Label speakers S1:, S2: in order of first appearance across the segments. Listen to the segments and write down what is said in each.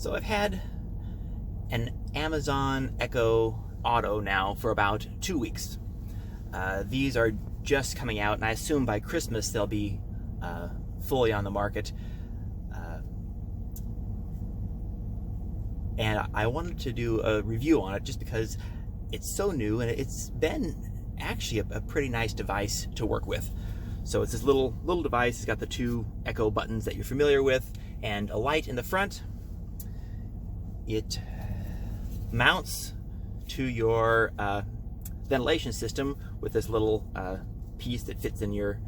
S1: So I've had an Amazon Echo Auto now for about 2 weeks. These are just coming out, and I assume by Christmas they'll be fully on the market. And I wanted to do a review on it just because it's so new, and it's been actually a pretty nice device to work with. So it's this little device. It's got the 2 Echo buttons that you're familiar with and a light in the front. It mounts to your ventilation system with this little piece that fits in your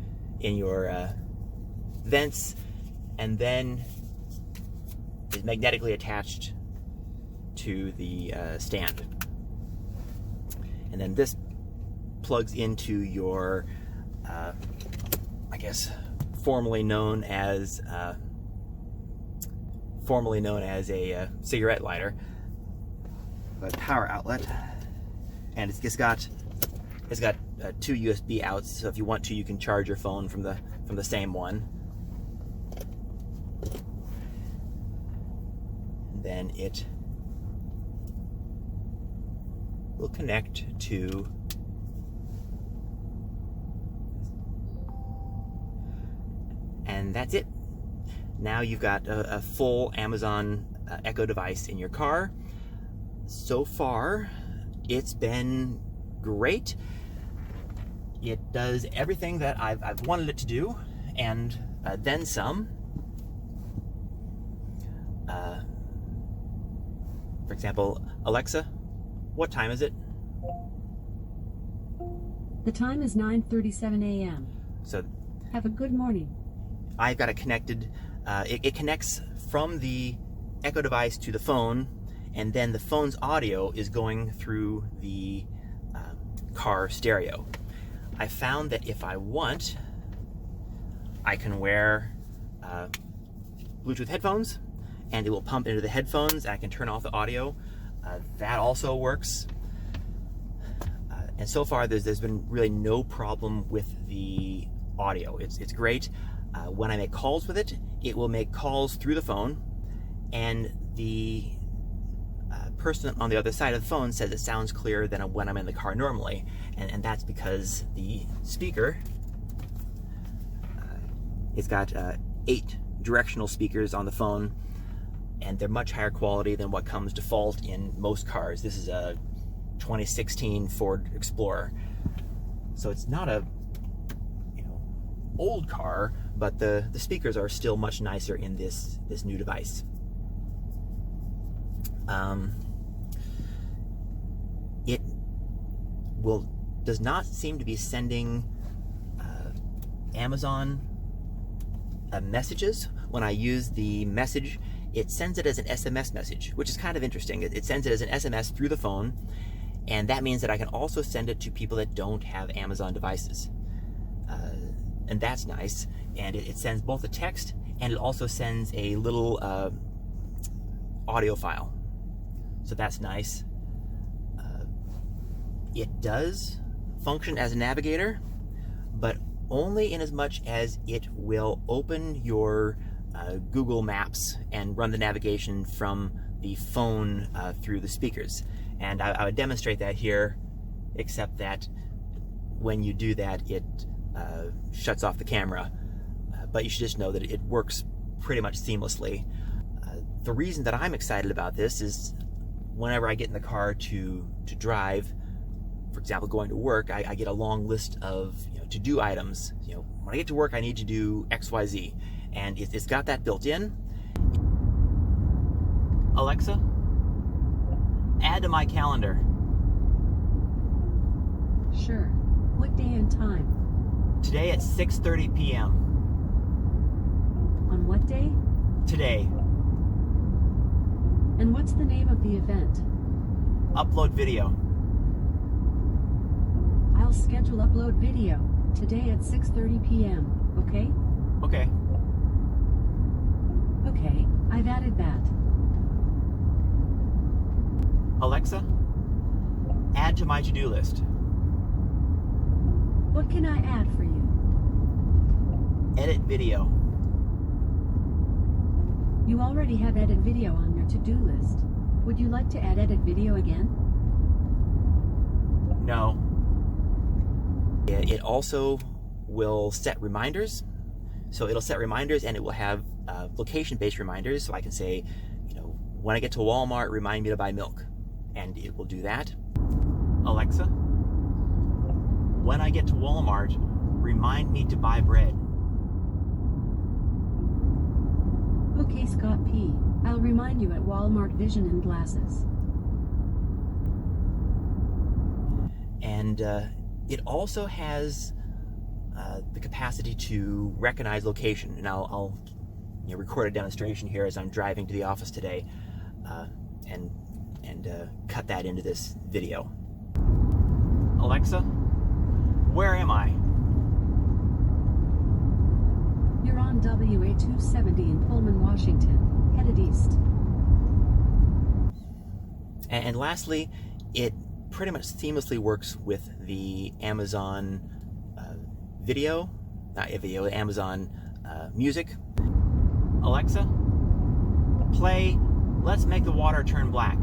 S1: vents, and then is magnetically attached to the stand. And then this plugs into your, I guess, formerly known as a cigarette lighter, a power outlet, and it's got 2 USB outs. So if you want to, you can charge your phone from the same one. And then it will connect to and that's it. Now you've got a full Amazon Echo device in your car. So far, it's been great. It does everything that I've wanted it to do, and then some. For example, Alexa, what time is it?
S2: The time is 9:37 a.m.
S1: So,
S2: have a good morning.
S1: I've got it connected. It connects from the Echo device to the phone, and then the phone's audio is going through the car stereo. I found that if I want, I can wear Bluetooth headphones, and it will pump into the headphones. I can turn off the audio. That also works. And so far, there's been really no problem with the audio. It's great. When I make calls with it, it will make calls through the phone, and the person on the other side of the phone says it sounds clearer than when I'm in the car normally, and that's because the speaker, it's got 8 directional speakers on the phone, and they're much higher quality than what comes default in most cars. This is a 2016 Ford Explorer, so it's not a old car, but the speakers are still much nicer in this new device. It does not seem to be sending Amazon messages. When I use the message, it sends it as an SMS message, which is kind of interesting. It sends it as an SMS through the phone, and that means that I can also send it to people that don't have Amazon devices. And that's nice. And it sends both a text, and it also sends a little audio file. So that's nice. It does function as a navigator, but only in as much as it will open your Google Maps and run the navigation from the phone through the speakers. And I would demonstrate that here, except that when you do that, it shuts off the camera. But you should just know that it works pretty much seamlessly. The reason that I'm excited about this is whenever I get in the car to drive, for example, going to work, I get a long list of to-do items. When I get to work, I need to do XYZ, and it's got that built in. Alexa, add to my calendar.
S2: Sure. What day and time?
S1: Today at 6:30 p.m.
S2: On what day?
S1: Today.
S2: And what's the name of the event?
S1: Upload video.
S2: I'll schedule upload video today at 6:30 p.m. Okay?
S1: Okay.
S2: Okay, I've added that.
S1: Alexa, add to my to-do list.
S2: What can I add for you?
S1: Edit video.
S2: You already have edit video on your to-do list. Would you like to add edit video again?
S1: No. It also will set reminders. So it'll set reminders, and it will have location-based reminders. So I can say, when I get to Walmart, remind me to buy milk. And it will do that. Alexa, when I get to Walmart, remind me to buy bread.
S2: Okay, Scott P. I'll remind you at Walmart Vision and Glasses.
S1: And it also has the capacity to recognize location. And I'll record a demonstration here as I'm driving to the office today, and cut that into this video. Alexa, where am I?
S2: You're on WA 270 in Pullman, Washington. Headed east.
S1: And lastly, it pretty much seamlessly works with the Amazon Amazon Music. Alexa, play Let's Make the Water Turn Black.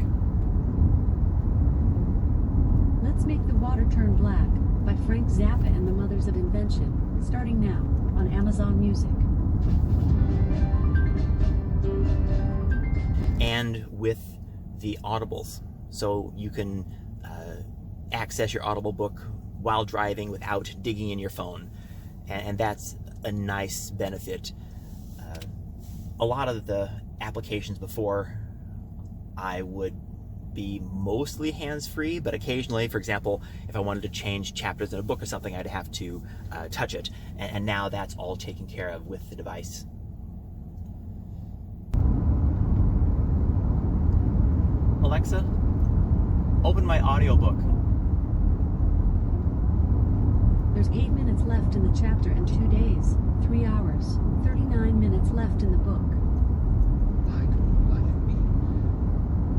S2: Let's Make the Water Turn Black by Frank Zappa and the Mothers of Invention, starting now on Amazon Music.
S1: And with the Audibles. So you can access your Audible book while driving without digging in your phone. And that's a nice benefit. A lot of the applications before, I would be mostly hands-free, but occasionally, for example, if I wanted to change chapters in a book or something, I'd have to touch it. And now that's all taken care of with the device. Alexa, open my audiobook.
S2: There's 8 minutes left in the chapter and 2 days, 3 hours, 39 minutes left in the book.
S3: I don't like me.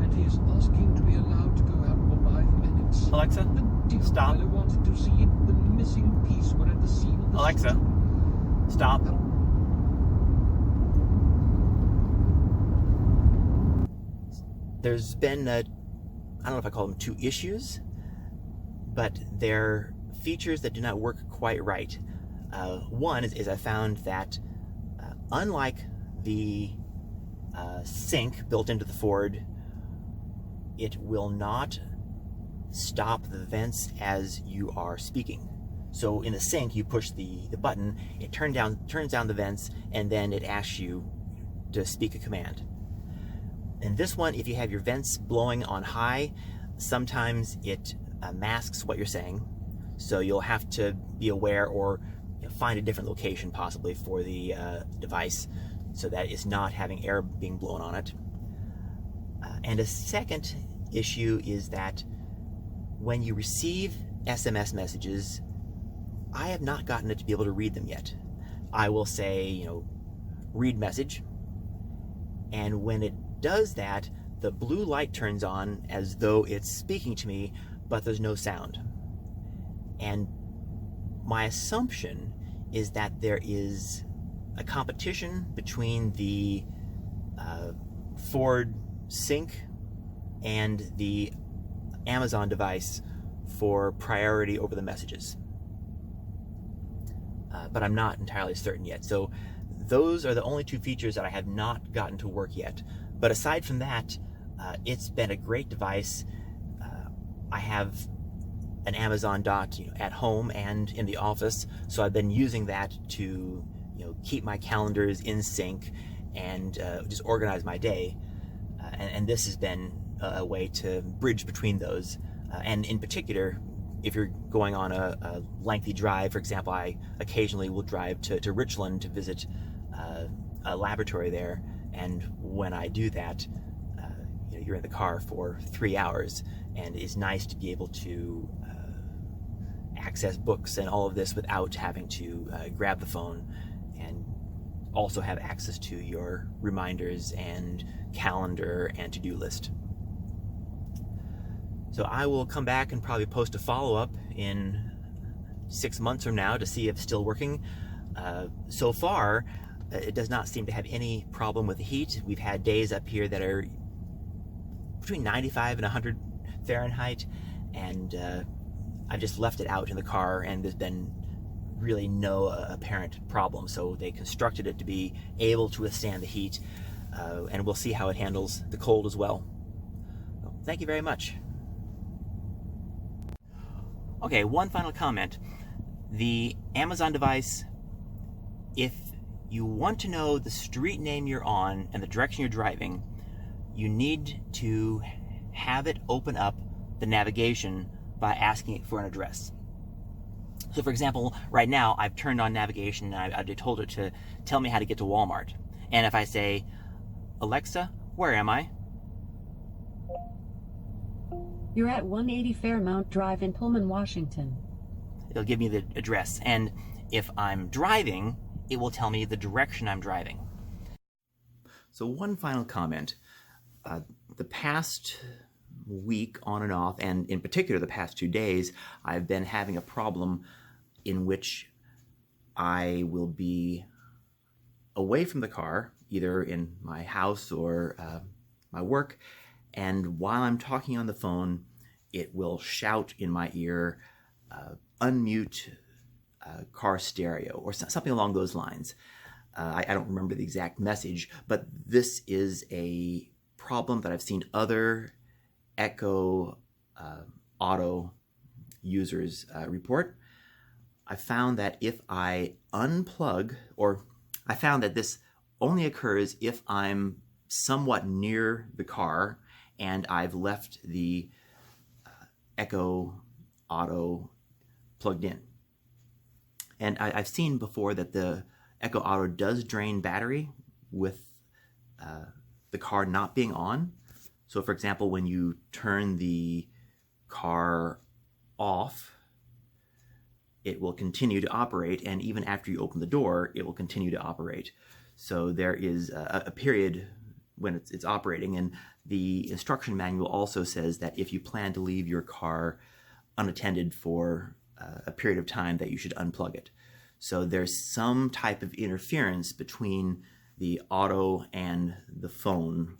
S3: And he is asking to be allowed to go out for 5 minutes.
S1: Alexa,
S3: The dear
S1: stop.
S3: fellow wanted to see if the missing piece were at the scene of the
S1: Alexa,
S3: stone.
S1: stop. There's been, I don't know if I call them 2 issues, but they're features that do not work quite right. One is I found that unlike the sync built into the Ford, it will not stop the vents as you are speaking. So in the sync, you push the button, it turns down the vents, and then it asks you to speak a command. In this one, if you have your vents blowing on high, sometimes it masks what you're saying. So you'll have to be aware, or find a different location possibly for the device so that it's not having air being blown on it. And a second issue is that when you receive SMS messages, I have not gotten it to be able to read them yet. I will say, read message, and when it does that, the blue light turns on as though it's speaking to me, but there's no sound. And my assumption is that there is a competition between the Ford Sync and the Amazon device for priority over the messages. But I'm not entirely certain yet. So those are the only 2 features that I have not gotten to work yet. But aside from that, it's been a great device. I have an Amazon Dot at home and in the office, so I've been using that to keep my calendars in sync and just organize my day. And this has been a way to bridge between those. And in particular, if you're going on a lengthy drive, for example, I occasionally will drive to Richland to visit a laboratory there. And when I do that, you're in the car for 3 hours, and it's nice to be able to access books and all of this without having to grab the phone, and also have access to your reminders and calendar and to-do list. So I will come back and probably post a follow-up in 6 months from now to see if it's still working. So far, It does not seem to have any problem with the heat. We've had days up here that are between 95 and 100 Fahrenheit, and I've just left it out in the car, and there's been really no apparent problem. So they constructed it to be able to withstand the heat, and we'll see how it handles the cold as well. So, thank you very much. Okay, one final comment. The Amazon device, if you want to know the street name you're on and the direction you're driving, you need to have it open up the navigation by asking it for an address. So for example, right now I've turned on navigation and I've told it to tell me how to get to Walmart. And if I say, Alexa, where am I?
S2: You're at 180 Fairmount Drive in Pullman, Washington.
S1: It'll give me the address. And if I'm driving, it will tell me the direction I'm driving. So one final comment. The past week on and off, and in particular the past 2 days, I've been having a problem in which I will be away from the car, either in my house or my work, and while I'm talking on the phone, it will shout in my ear, unmute car stereo, or something along those lines. I don't remember the exact message, but this is a problem that I've seen other Echo Auto users report. I found that if I unplug, or I found that this only occurs if I'm somewhat near the car and I've left the Echo Auto plugged in. And I've seen before that the Echo Auto does drain battery with the car not being on. So for example, when you turn the car off, it will continue to operate, and even after you open the door, it will continue to operate. So there is a period when it's operating, and the instruction manual also says that if you plan to leave your car unattended for a period of time, that you should unplug it. So there's some type of interference between the auto and the phone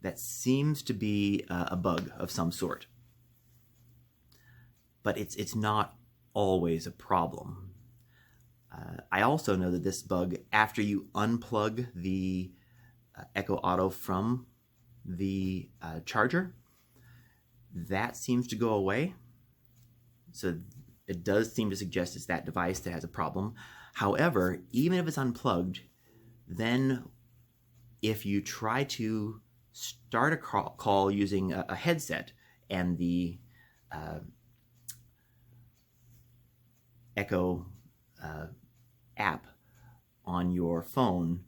S1: that seems to be a bug of some sort. But it's not always a problem. I also know that this bug, after you unplug the Echo Auto from the charger, that seems to go away. So it does seem to suggest it's that device that has a problem. However, even if it's unplugged, then if you try to start a call using a headset and the Echo app on your phone,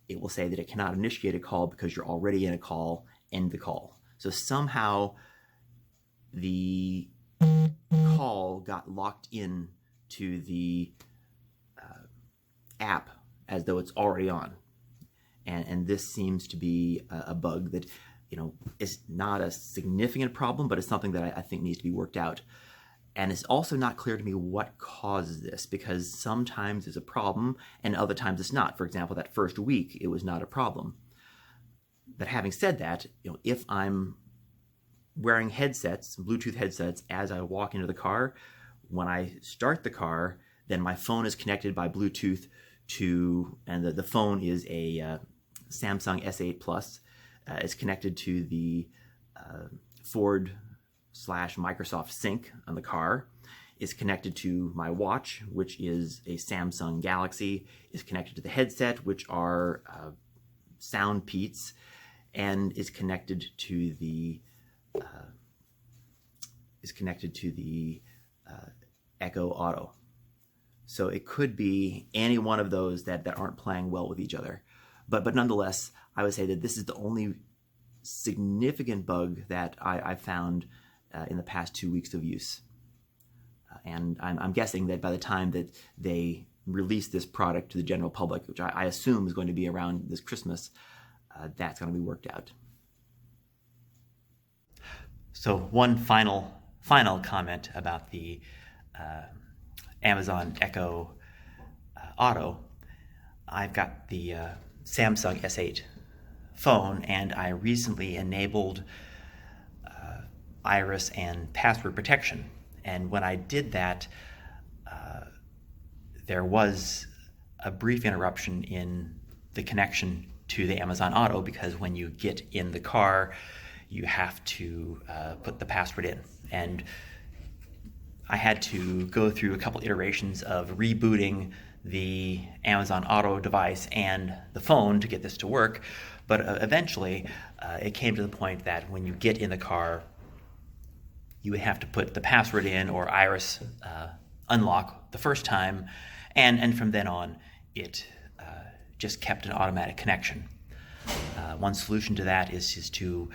S1: it will say that it cannot initiate a call because you're already in a call, end the call. So somehow the call got locked in to the app as though it's already on. And this seems to be a bug that, is not a significant problem, but it's something that I think needs to be worked out. And it's also not clear to me what causes this, because sometimes it's a problem and other times it's not. For example, that first week, it was not a problem. But having said that, if I'm wearing headsets, Bluetooth headsets, as I walk into the car, when I start the car, then my phone is connected by Bluetooth to, and the phone is a Samsung S8 Plus. It's connected to the Ford/Microsoft Sync on the car. Is connected to my watch, which is a Samsung Galaxy. Is connected to the headset, which are SoundPeats, and is connected to the Echo Auto. So it could be any one of those that aren't playing well with each other. But nonetheless, I would say that this is the only significant bug that I found in the past 2 weeks of use. And I'm guessing that by the time that they release this product to the general public, which I assume is going to be around this Christmas, that's going to be worked out. So one final comment about the Amazon Echo Auto. I've got the Samsung S8 phone, and I recently enabled iris and password protection. And when I did that, there was a brief interruption in the connection to the Amazon Auto, because when you get in the car, you have to put the password in. And I had to go through a couple iterations of rebooting the Amazon Auto device and the phone to get this to work. But eventually, it came to the point that when you get in the car, you would have to put the password in or iris unlock the first time, and from then on, it just kept an automatic connection. One solution to that is to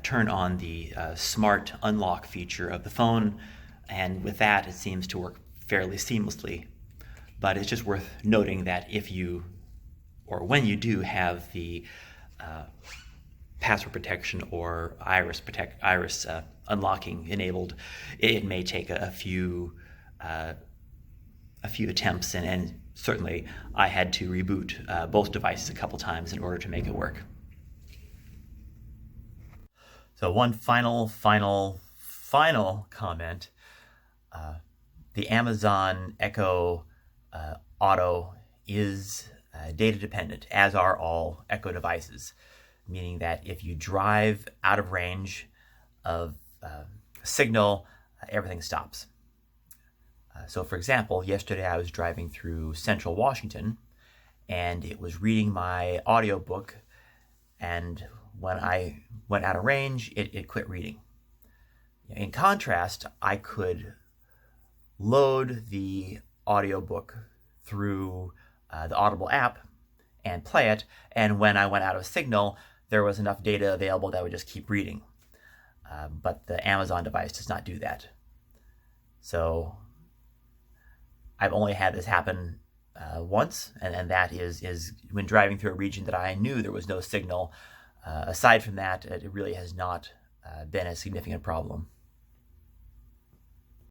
S1: turn on the smart unlock feature of the phone, and with that, it seems to work fairly seamlessly. But it's just worth noting that if you, or when you do have the password protection or iris unlocking enabled, it may take a few attempts, and certainly I had to reboot both devices a couple times in order to make it work. So one final comment. The Amazon Echo Auto is data dependent, as are all Echo devices, meaning that if you drive out of range of signal, everything stops. So for example, yesterday I was driving through central Washington, and it was reading my audiobook, and when I went out of range, it quit reading. In contrast, I could load the audiobook through the Audible app and play it, and when I went out of signal, there was enough data available that I would just keep reading. But the Amazon device does not do that. So I've only had this happen once, and that is when driving through a region that I knew there was no signal. Aside from that, it really has not been a significant problem.